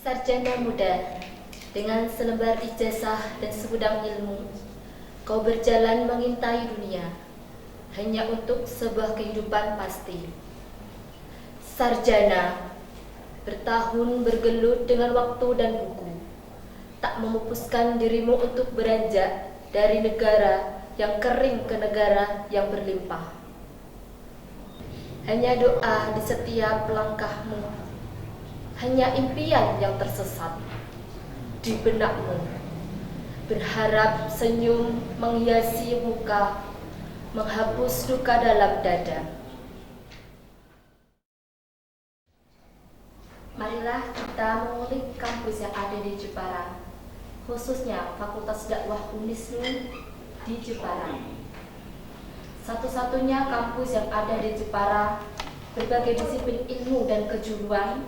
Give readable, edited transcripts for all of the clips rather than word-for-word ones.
Sarjana muda, dengan selembar ijazah dan segudang ilmu, kau berjalan mengintai dunia, hanya untuk sebuah kehidupan pasti. Sarjana, bertahun bergelut dengan waktu dan buku, tak memupuskan dirimu untuk beranjak dari negara yang kering ke negara yang berlimpah. Hanya doa di setiap langkahmu, hanya impian yang tersesat di benakmu, berharap senyum menghiasi muka, menghapus duka dalam dada. Marilah kita mengulik kampus yang ada di Jepara, khususnya Fakultas Dakwah Unisnu di Jepara. Satu-satunya kampus yang ada di Jepara, berbagai disiplin ilmu dan kejuruan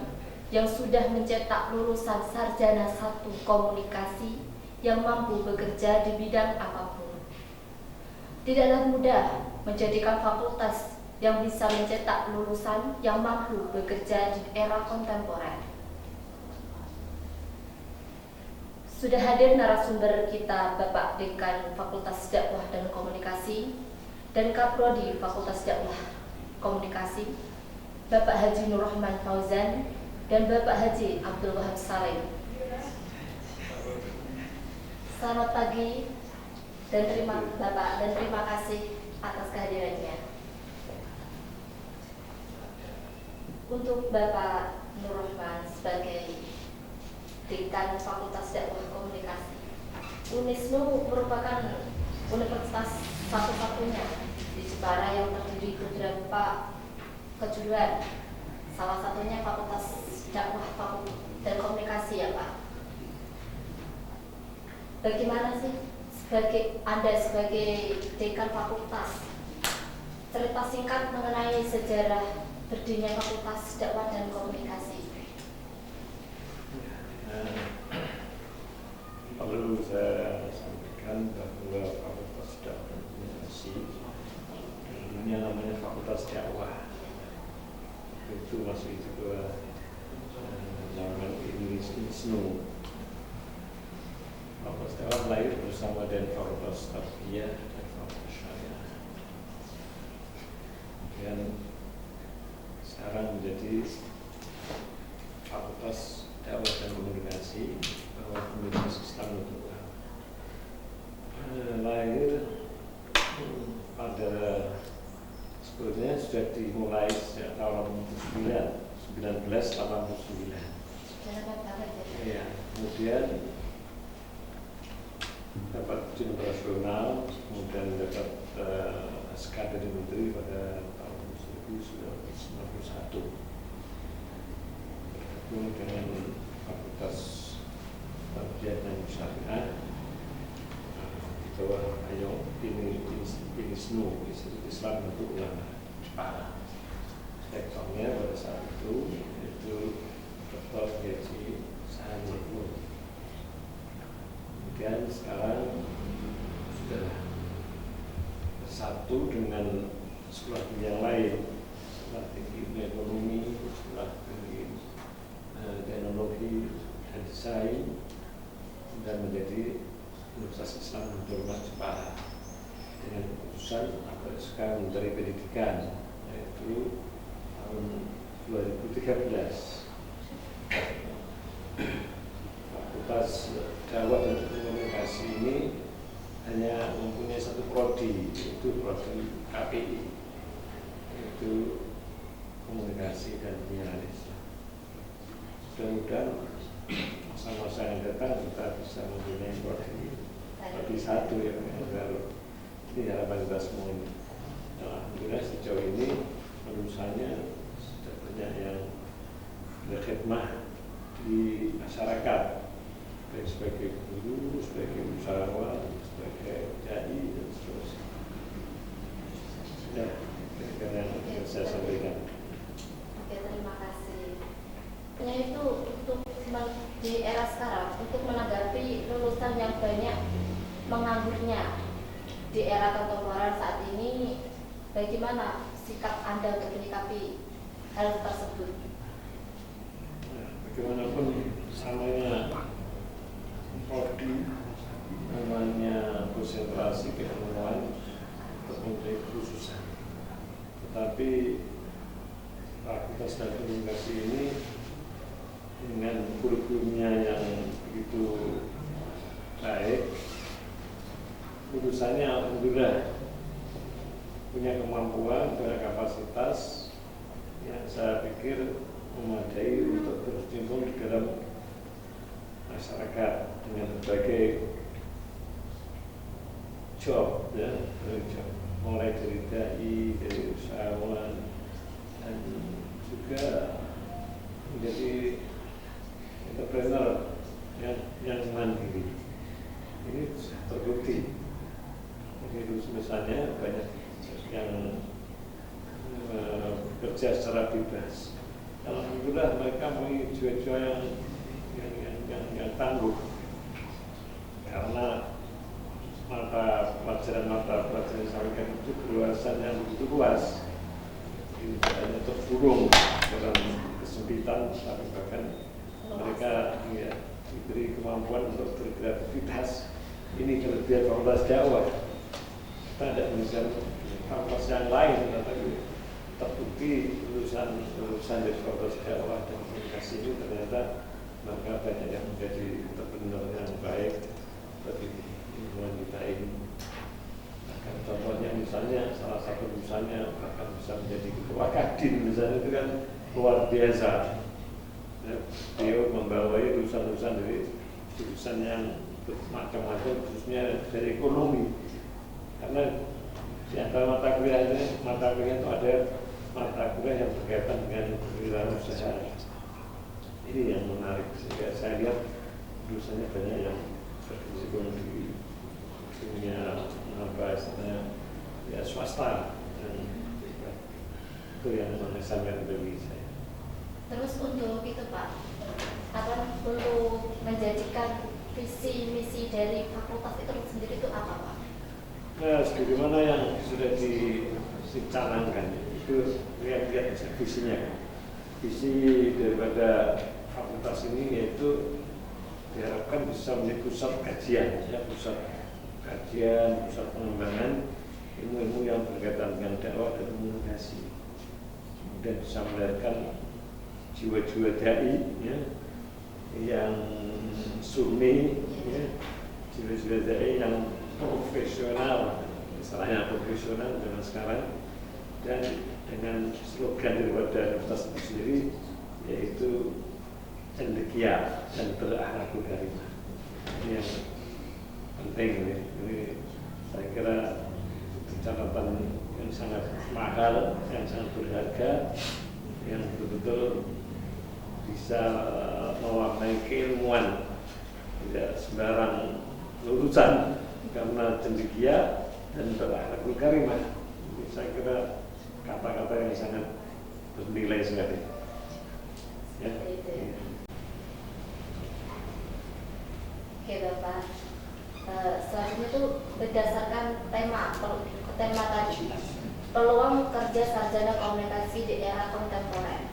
yang sudah mencetak lulusan sarjana 1 komunikasi yang mampu bekerja di bidang apapun. Tidaklah mudah menjadikan fakultas yang bisa mencetak lulusan yang mampu bekerja di era kontemporer. Sudah hadir narasumber kita, Bapak Dekan Fakultas Dakwah dan Komunikasi dan Kaprodi Fakultas Dakwah Komunikasi, Bapak Haji Nur Rahman Fauzan dan Bapak Haji Abdul Wahab Salim. Selamat pagi dan terima kasih atas kehadirannya. Untuk Bapak Nur Rahman sebagai Dekan Fakultas Dakwah Komunikasi, Unisnu merupakan universitas satu-satunya di Jepara yang terdiri beberapa kejuruan. Salah satunya Fakultas Dakwah dan Komunikasi, ya Pak. Bagaimana sih Anda sebagai dekan fakultas, cerita singkat mengenai sejarah berdirinya Fakultas Dakwah dan Komunikasi? Perlu saya sampaikan bahwa Fakultas Dakwah dan Komunikasi dulunya namanya Fakultas Dakwah, itu masih juga zaman Unisnu. Fakultas Dakwah lahir bersama dengan Fakultas Tarbiyah dan Fakultas Syariah, dan sekarang menjadi Fakultas Dakwah dan Komunikasi bahwa Komunikasi Islam untuk lahir pada sebetulnya sudah dimulai sejak tahun 1989. Ya, kemudian dapat ujian operasional, kemudian dapat SK dari Menteri pada tahun 1991. Bergabung dengan Fakultas Tarbiyah dan Syariah di bawah Ayong Unisnu, Institut Islam untuk Ulama Jepara. Rektornya pada saat itu Dr. Haji Sahanipun. Kemudian sekarang sudah bersatu dengan sekolah yang lain, sekolah tinggi ilmu ekonomi, sekolah tinggi teknologi dan desain, dan menjadi Universitas Islam Nurul Jepara dengan keputusan SK Menteri Pendidikan, yaitu tahun 2013. Fakultas Dakwah dan Komunikasi ini hanya mempunyai satu prodi, yaitu prodi KPI, yaitu Komunikasi dan Penyiaran Islam. Mudah-mudahan masa-masa yang datang kita bisa mempunyai prodi satu yang baru. Ini harapan kita semua ini. Alhamdulillah sejauh ini lulusannya sudah banyak yang berkhidmah di masyarakat, baik sebagai guru, sebagai usahawan, sebagai dai, dan seterusnya. Sudah, yang saya sampaikan. Oke, terima kasih. Itu untuk di era sekarang, untuk menanggapi lulusan yang banyak menganggurnya di era kontemporer saat ini, bagaimana sikap Anda untuk menyikapi hal tersebut? Bagaimanapun samanya prodi namanya konsentrasi keilmuan terjadi khususan. Tetapi Fakultas Data Komunikasi ini dengan kurikulumnya yang begitu baik, lulusannya alhamdulillah punya kemampuan, punya kapasitas yang saya pikir memadai untuk berkecimpung di dalam masyarakat dengan berbagai job, ya, job, mulai dari dai, dari usahawan, dan juga menjadi entrepreneur yang mandiri. Ini terbukti. Jadi misalnya banyak yang bekerja secara bebas. Alhamdulillah mereka memiliki jiwa-jiwa yang tangguh karena mata pelajaran yang disampaikan itu berluasan yang begitu luas. Tidak hanya terkurung dalam kesempitan, tapi bahkan mereka ya, diberi kemampuan untuk berkreativitas. Ini kelebihan Fakultas Dakwah. Kita tidak mengejar fakultas yang lain, tetapi terbukti lulusan dari Fakultas Dakwah dan Komunikasi ini ternyata mereka banyak yang menjadi entrepreneur yang baik bagi lingkungan kita ini. Bahkan contohnya misalnya salah satu lulusannya bahkan bisa menjadi ketua Kadin misalnya, itu kan luar biasa. Ya, beliau membawai lulusan-lulusan dari jurusan yang macam-macam, khususnya dari ekonomi. Karena di antara mata kuliah itu ada mata kuliah yang berkaitan dengan wirausaha. Ini yang menarik, sehingga saya lihat lulusannya banyak yang berkecimpung di dunia ya swasta, dan itu yang mengesankan bagi saya. Terus untuk itu Pak, untuk menjadikan visi misi dari fakultas itu sendiri itu apa Pak? Nah, sebagaimana yang sudah dicanangkan itu lihat visinya. Visi daripada fakultas ini yaitu diharapkan bisa menjadi pusat kajian, ya, pusat pengembangan ilmu-ilmu yang berkaitan dengan dakwah dan komunikasi. Kemudian bisa melahirkan jiwa-jiwa dai, ya, yang sunni, ya, jiwa-jiwa dai yang profesional, misalnya profesional zaman sekarang, dan dengan slogan daripada universitas itu sendiri yaitu cendekia dan berakhlakul karimah. Ini yang penting, ini saya kira catatan yang sangat mahal, yang sangat berharga, yang betul-betul bisa mewarnai keilmuan, tidak sembarang lulusan, karena cendekia dan berakhlakul karimah. Saya kira kata-kata yang sangat bernilai sekali. Ya. Oke Bapak, selanjutnya itu berdasarkan tema tadi, peluang kerja sarjana komunikasi di era kontemporer.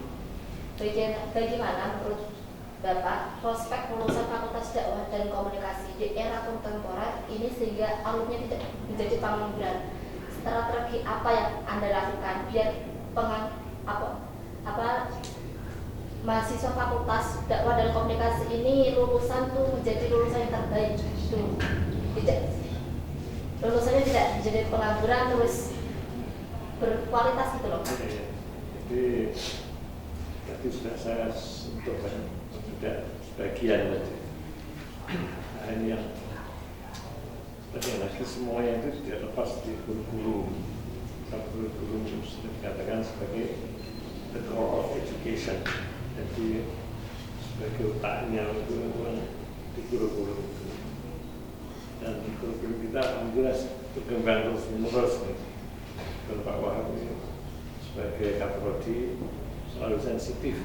Bagaimana menurut Bapak prospek lulusan Fakultas Dakwah dan Komunikasi di era kontemporer ini sehingga alumnya tidak menjadi pengangguran? Strategi apa yang Anda lakukan biar mahasiswa Fakultas Dakwah dan Komunikasi ini lulusan tuh menjadi lulusan yang terbaik itu, tidak lulusannya tidak menjadi pengangguran, terus berkualitas gitu loh. Jadi tadi sudah saya sentuh kan, sudah sebagian tadi. Nah, ini yang lagi semuanya itu tidak lepas di guru-guru. Guru-guru sudah dikatakan sebagai the core of education. Jadi sebagai otaknya itu di guru-guru. Dan guru-guru kita alhamdulillah berkembang terus-menerus. Dan Pak Wahab ini sebagai kaprodi selalu sensitif.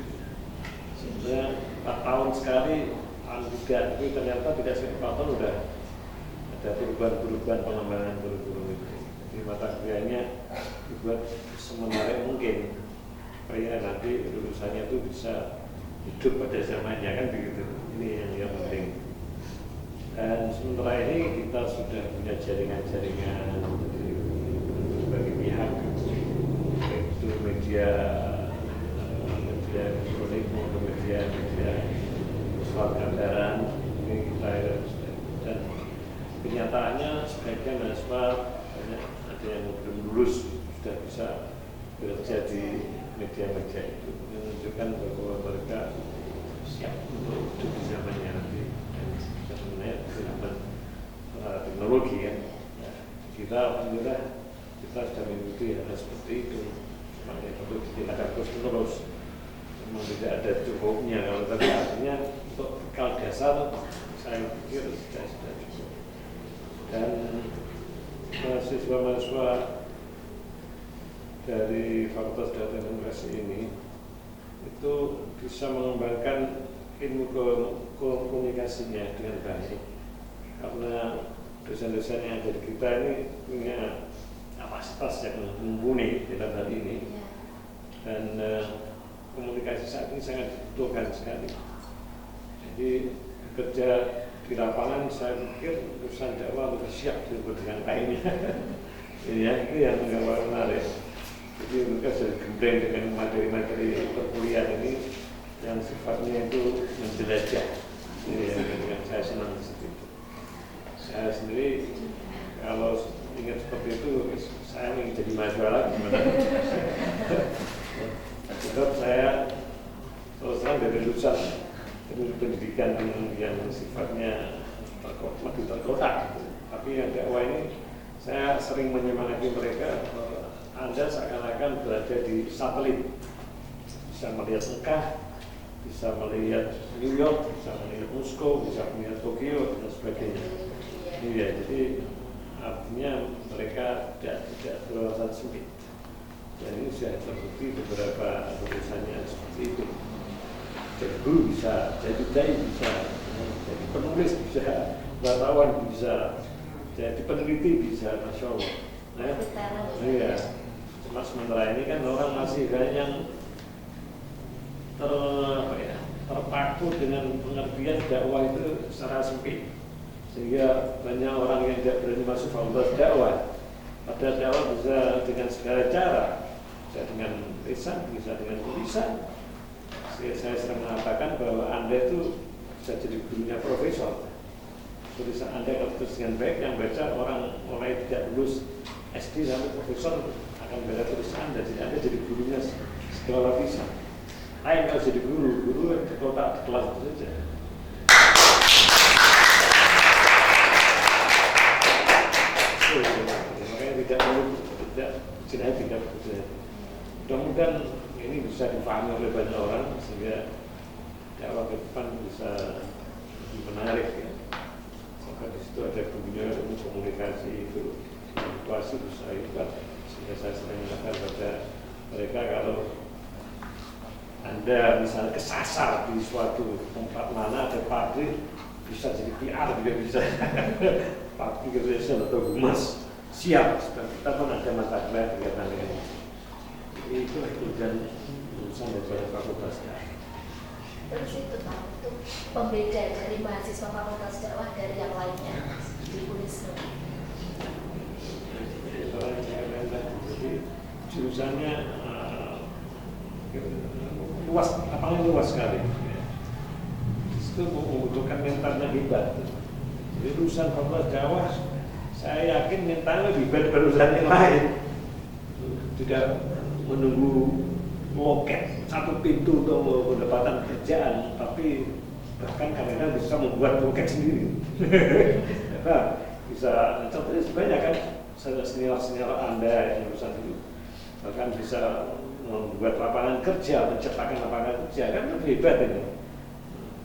Sebenarnya 4 tahun sekali tidak, tapi ternyata tidak setiap 4 tahun sudah ada perubahan-perubahan pengembangan guru-guru itu. Jadi mata kuliahnya dibuat semenarik mungkin supaya nanti lulusannya itu bisa hidup pada zamannya kan begitu. Ini yang penting. Dan sementara ini kita sudah punya jaringan-jaringan dari berbagai pihak, itu media elektronik maupun media surat gambaran ini kita dan kenyataannya sebagian mahasiswa banyak ada yang belum lulus sudah bisa bekerja di media-media itu, menunjukkan bahwa mereka siap untuk hidup di zamannya nanti dan sebenarnya zaman teknologi kan. Nah, kita alhamdulillah kita sudah mengikuti hal seperti itu, makanya perlu ditindakan terus. Memang tidak ada cukupnya, kalau tadi artinya untuk bekal dasar saya pikir sudah cukup. Dan mahasiswa-mahasiswa dari Fakultas Data dan Komunikasi ini itu bisa mengembangkan ilmu komunikasinya dengan baik, karena dosen-dosen yang ada di kita ini punya kapasitas yang mumpuni dalam hal ini, dan komunikasi saat ini sangat dibutuhkan sekali. Jadi bekerja di lapangan saya pikir urusan dakwah lebih siap dengan lainnya. Ya, ini yang menarik. Jadi mereka sudah gembreng dengan materi-materi perkuliahan ini yang sifatnya itu menjelajah. Ini yang saya senang di situ. Saya sendiri kalau ingat seperti itu, saya ingin jadi mahasiswa lagi. Sebab saya terus terang dari lulusan pendidikan yang sifatnya lebih terkotak, tapi yang dakwah ini saya sering menyemangati mereka. Anda seakan-akan berada di satelit, bisa melihat Mekah, bisa melihat New York, bisa melihat Moskow, bisa melihat Tokyo dan sebagainya. Ya, jadi artinya mereka tidak berwawasan sempit. Dan ini sudah terbukti beberapa tulisannya seperti itu. Jadi guru bisa, jadi dai bisa, jadi penulis bisa, wartawan bisa, jadi peneliti bisa, Masya Allah. Iya. Cuma sementara ini kan orang masih banyak yang terpaku dengan pengertian dakwah itu secara sempit, sehingga banyak orang yang tidak berani masuk fakultas dakwah. Padahal dakwah bisa dengan segala cara, bisa dengan lisan, bisa dengan tulisan. Saya sering mengatakan bahwa Anda itu bisa jadi gurunya profesor. Tulisan Anda kalau tulis dengan baik, yang baca orang mulai tidak lulus SD sampai profesor akan baca tulisan Anda. Jadi Anda jadi gurunya segala lapisan. Lain kalau jadi guru di kota kelas itu saja. Makanya tidak bekerja. Mudah-mudahan ini bisa dipahami oleh banyak orang sehingga dakwah ke depan bisa lebih menarik ya. Maka di situ ada gunanya ilmu komunikasi itu, situasi bisa hebat. Sehingga saya sering mengatakan pada mereka, kalau Anda misalnya kesasar di suatu tempat mana ada pabrik, bisa jadi PR juga bisa. Pabrik irrigation atau humas siap, kita pun ada mata kuliah berkaitan dengan itu. Itu dan urusan dari fakultas dakwah. Terus itu Pak, untuk pembeda dari mahasiswa fakultas dakwah dari yang lainnya di UNISNU. Jadi jurusannya luas, lapangan luas sekali. Itu membutuhkan mentalnya hebat. Jadi lulusan fakultas dakwah, saya yakin mentalnya lebih hebat dari lulusan yang lain. Tidak menunggu loket satu pintu untuk pendapatan kerjaan, tapi bahkan kadang-kadang bisa membuat loket sendiri. Nah, bisa contohnya sebanyak kan senior-senior Anda yang lulusan itu bahkan bisa membuat lapangan kerja, menciptakan lapangan kerja, kan lebih hebat ini.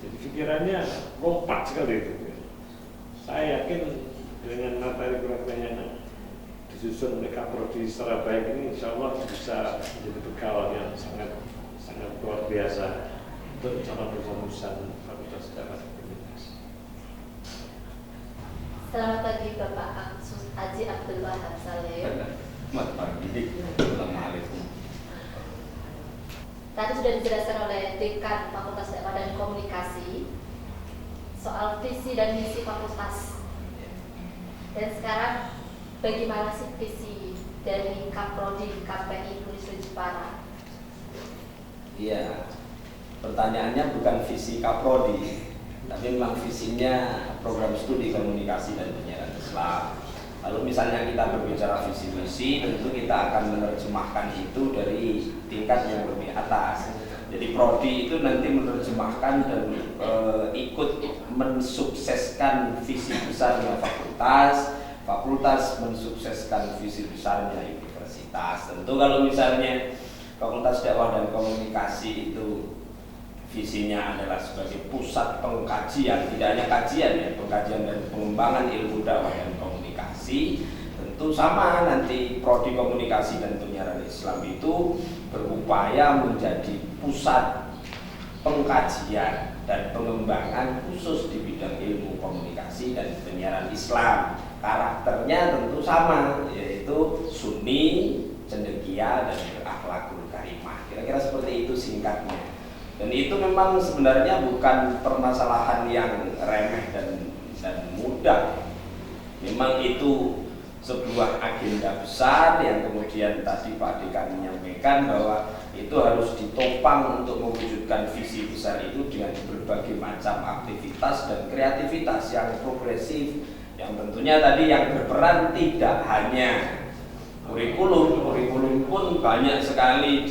Jadi pikirannya lompat sekali itu. Saya yakin dengan materi kurikulum yang disusun oleh Kaprodi secara baik ini, insya Allah bisa menjadi bekal yang sangat luar biasa untuk calon lulusan Fakultas Dakwah dan Komunikasi. Selamat pagi Bapak Haji Abdul Wahab Saleh. Selamat pagi. Assalamualaikum. Tadi sudah dijelaskan oleh Dekan Fakultas Dakwah dan Komunikasi soal visi dan misi fakultas. Dan sekarang bagaimana sih visi dari Kaprodi KPI Unisba Jepara? Iya, pertanyaannya bukan visi Kaprodi, tapi memang visinya program studi komunikasi dan penyiaran Islam. Kalau misalnya kita berbicara visi misi, tentu kita akan menerjemahkan itu dari tingkat yang lebih atas. Jadi prodi itu nanti menerjemahkan dan ikut mensukseskan visi besarnya fakultas, fakultas mensukseskan visi besarnya universitas. Tentu kalau misalnya Fakultas Dakwah dan Komunikasi itu visinya adalah sebagai pusat pengkajian, tidak hanya kajian ya, pengkajian dan pengembangan ilmu dakwah dan komunikasi. Tentu sama nanti prodi komunikasi dan penyiaran Islam itu berupaya menjadi pusat pengkajian dan pengembangan khusus di bidang ilmu komunikasi dan penyiaran Islam. Karakternya tentu sama, yaitu sunni, cendekia, dan berakhlakul karimah. Kira-kira seperti itu singkatnya. Dan itu memang sebenarnya bukan permasalahan yang remeh dan mudah. Memang itu sebuah agenda besar yang kemudian tadi Pak Dekan menyampaikan bahwa itu harus ditopang untuk mewujudkan visi besar itu dengan berbagai macam aktivitas dan kreativitas yang progresif, yang tentunya tadi yang berperan tidak hanya kurikulum pun banyak sekali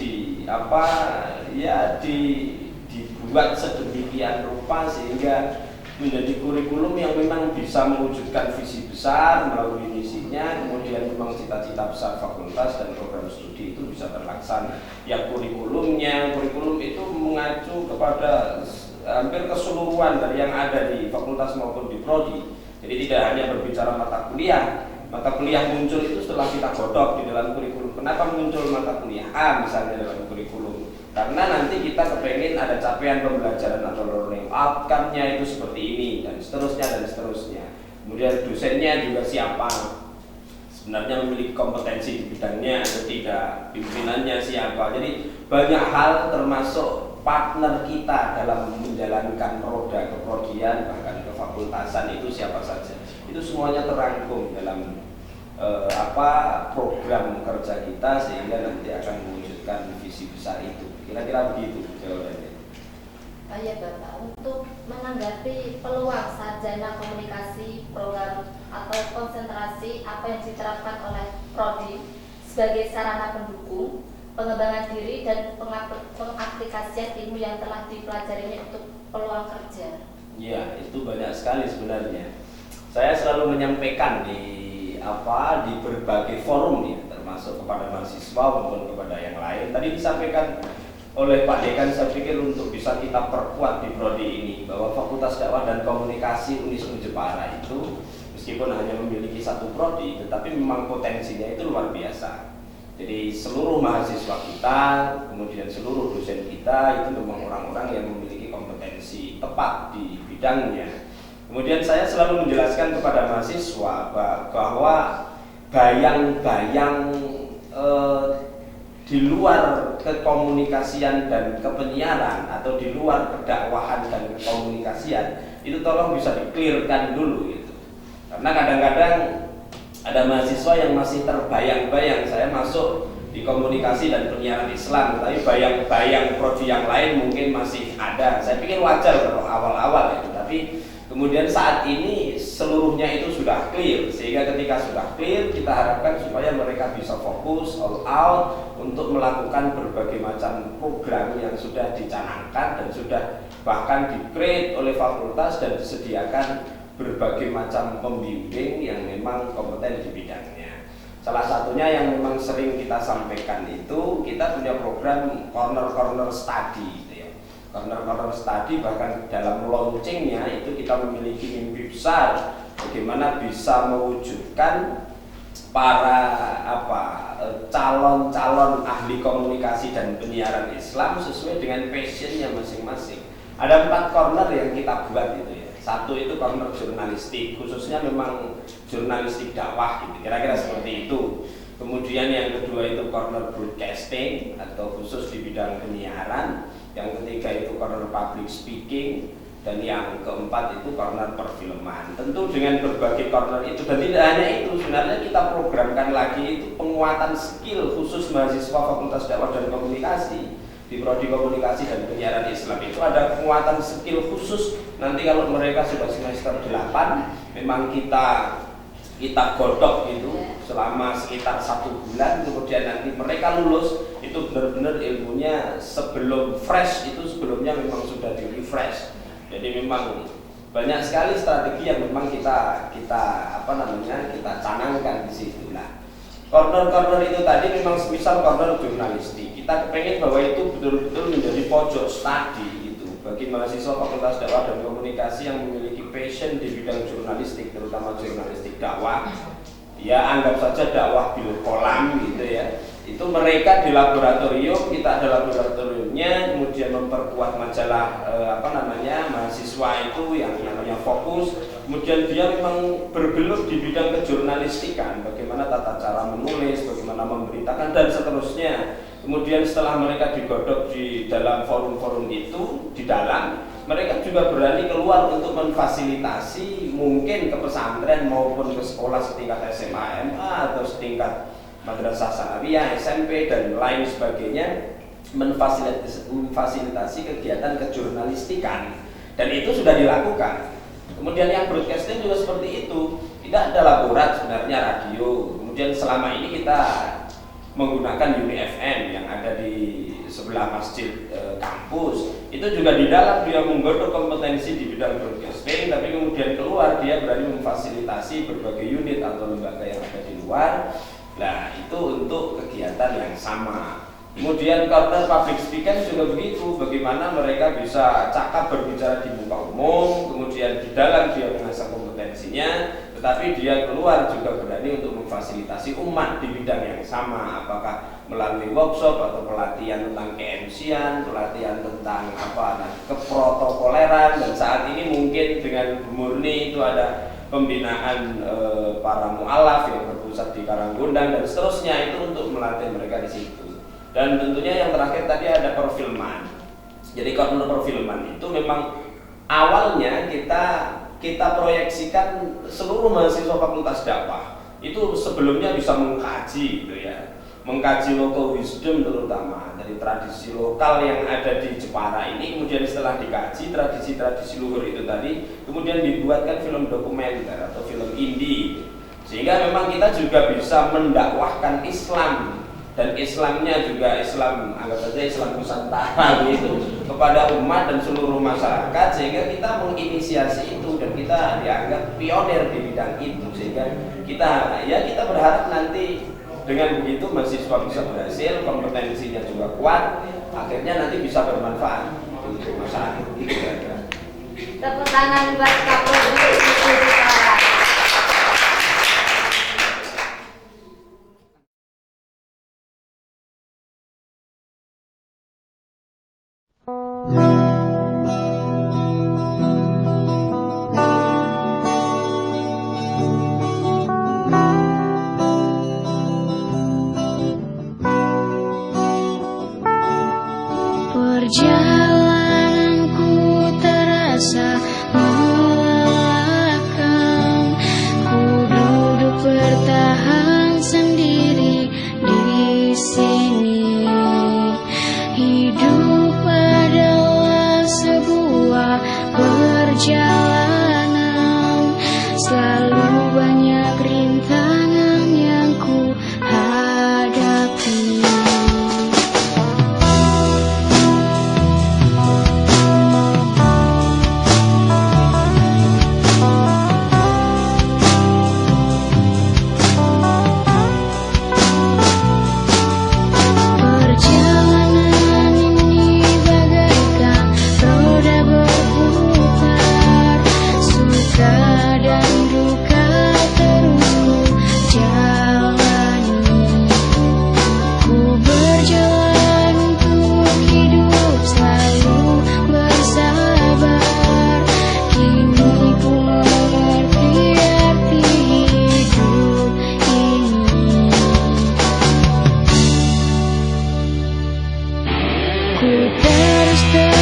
dibuat sedemikian rupa sehingga menjadi kurikulum yang memang bisa mewujudkan visi besar melalui misinya, kemudian memang cita-cita besar fakultas dan program studi itu bisa terlaksana. Ya kurikulum itu mengacu kepada hampir keseluruhan dari yang ada di fakultas maupun di prodi. Jadi tidak hanya berbicara mata kuliah muncul itu setelah kita godok di dalam kurikulum. Kenapa muncul mata kuliah A misalnya dalam kurikulum? Karena nanti kita kepengen ada capaian pembelajaran atau learning outcome-nya itu seperti ini dan seterusnya. Kemudian dosennya juga siapa, sebenarnya memiliki kompetensi di bidangnya atau tidak, pimpinannya siapa. Jadi banyak hal termasuk partner kita dalam menjalankan roda keprodian bahkan kefakultasan itu siapa saja. Itu semuanya terangkum dalam program kerja kita sehingga nanti akan mewujudkan visi besar itu. Kira-kira begitu jawabannya. Ya Bapak, untuk menanggapi peluang sarjana komunikasi program atau konsentrasi apa yang diterapkan oleh prodi sebagai sarana pendukung pengembangan diri dan pengaplikasian ilmu yang telah dipelajarinya untuk peluang kerja. Ya, itu banyak sekali sebenarnya. Saya selalu menyampaikan di berbagai forum ya, termasuk kepada mahasiswa maupun kepada yang lain. Tadi disampaikan oleh Pak Dekan, saya pikir untuk bisa kita perkuat di prodi ini bahwa Fakultas Dakwah dan Komunikasi Unisba Jepara itu meskipun hanya memiliki satu prodi, tetapi memang potensinya itu luar biasa. Jadi seluruh mahasiswa kita, kemudian seluruh dosen kita itu memang orang-orang yang memiliki kompetensi tepat di bidangnya. Kemudian saya selalu menjelaskan kepada mahasiswa bahwa bayang-bayang di luar kekomunikasian dan kepenyiaran atau di luar kedakwahan dan kekomunikasian itu tolong bisa di-clearkan dulu gitu. Karena kadang-kadang ada mahasiswa yang masih terbayang-bayang saya masuk di komunikasi dan penyiaran Islam, tapi bayang-bayang prodi yang lain mungkin masih ada. Saya pikir wajar kalau awal-awal ya, tapi kemudian saat ini seluruhnya itu sudah clear, sehingga ketika sudah clear kita harapkan supaya mereka bisa fokus all out untuk melakukan berbagai macam program yang sudah dicanangkan dan sudah bahkan di-create oleh fakultas dan disediakan berbagai macam pembimbing yang memang kompeten di bidangnya. Salah satunya yang memang sering kita sampaikan itu kita punya program corner study. Corner study bahkan dalam launchingnya itu kita memiliki mimpi besar bagaimana bisa mewujudkan para calon-calon ahli komunikasi dan penyiaran Islam sesuai dengan passionnya masing-masing. Ada 4 corner yang kita buat itu ya. Satu itu corner jurnalistik, khususnya memang jurnalistik dakwah gitu, kira-kira seperti itu. Kemudian yang kedua itu corner broadcasting atau khusus di bidang penyiaran. Yang ketiga itu corner public speaking. Dan yang keempat itu corner perfilman. Tentu dengan berbagai corner itu, dan tidak hanya itu, sebenarnya kita programkan lagi itu penguatan skill khusus mahasiswa Fakultas Dakwah dan Komunikasi di Prodi Komunikasi dan Penyiaran Islam. Itu ada penguatan skill khusus. Nanti kalau mereka sudah semester 8, memang kita godok gitu selama sekitar 1 bulan, kemudian nanti mereka lulus itu benar-benar ilmunya sebelum fresh itu sebelumnya memang sudah di refresh. Jadi memang banyak sekali strategi yang memang kita canangkan di situ. Nah, corner-corner itu tadi memang semisal corner jurnalistik. Kita kepengen bahwa itu betul-betul menjadi pojok studi itu bagi mahasiswa Fakultas Dakwah dan Komunikasi yang memiliki passion di bidang jurnalistik, terutama jurnalistik dakwah. Ya anggap saja dakwah bil kolam gitu ya. Itu mereka di laboratorium, kita ada laboratoriumnya, kemudian memperkuat majalah mahasiswa itu yang namanya Fokus. Kemudian dia memang bergelut di bidang kejurnalistikan, bagaimana tata cara menulis, bagaimana memberitakan dan seterusnya. Kemudian setelah mereka digodok di dalam forum-forum itu, mereka juga berani keluar untuk memfasilitasi mungkin ke pesantren maupun ke sekolah setingkat SMA, MA atau setingkat madrasah sanawiyah, SMP dan lain sebagainya, memfasilitasi kegiatan kejurnalistikan, dan itu sudah dilakukan. Kemudian yang broadcasting juga seperti itu, tidak ada laborat sebenarnya radio. Kemudian selama ini kita menggunakan Uni FM yang ada di sebelah masjid kampus. Itu juga di dalam dia menggodok kompetensi di bidang broadcasting, tapi kemudian keluar dia berani memfasilitasi berbagai unit atau lembaga yang ada di luar. Nah, itu untuk kegiatan yang sama. Kemudian corner public speaking juga begitu, bagaimana mereka bisa cakap berbicara di muka umum, kemudian di dalam dia mengasah kompetensinya, tetapi dia keluar juga berani untuk memfasilitasi umat di bidang yang sama, apakah melalui workshop atau pelatihan tentang ke-MC-an, pelatihan tentang keprotokoleran, dan saat ini mungkin dengan Bu Murni itu ada pembinaan para mu'alaf yang berpusat di Karangkundang dan seterusnya, itu untuk melatih mereka di situ. Dan tentunya yang terakhir tadi ada perfilman. Jadi corner perfilman itu memang awalnya kita proyeksikan seluruh mahasiswa Fakultas Dakwah itu sebelumnya bisa mengkaji gitu ya, mengkaji local wisdom terutama dari tradisi lokal yang ada di Jepara ini. Kemudian setelah dikaji tradisi-tradisi luhur itu tadi, kemudian dibuatkan film dokumenter atau film indie, sehingga memang kita juga bisa mendakwahkan Islam, dan Islamnya juga Islam, anggap saja Islam Nusantara gitu, kepada umat dan seluruh masyarakat, sehingga kita menginisiasi itu dan kita dianggap pionir di bidang itu, sehingga kita berharap nanti dengan begitu mahasiswa bisa berhasil, kompetensinya juga kuat, akhirnya nanti bisa bermanfaat untuk masyarakat. Gitu kira-kira. Tepuk tangan buat Kapolri Jepara. Perjalananku terasa melelahkan. Ku duduk bertahan sendiri di sini. Hidup adalah Ku terus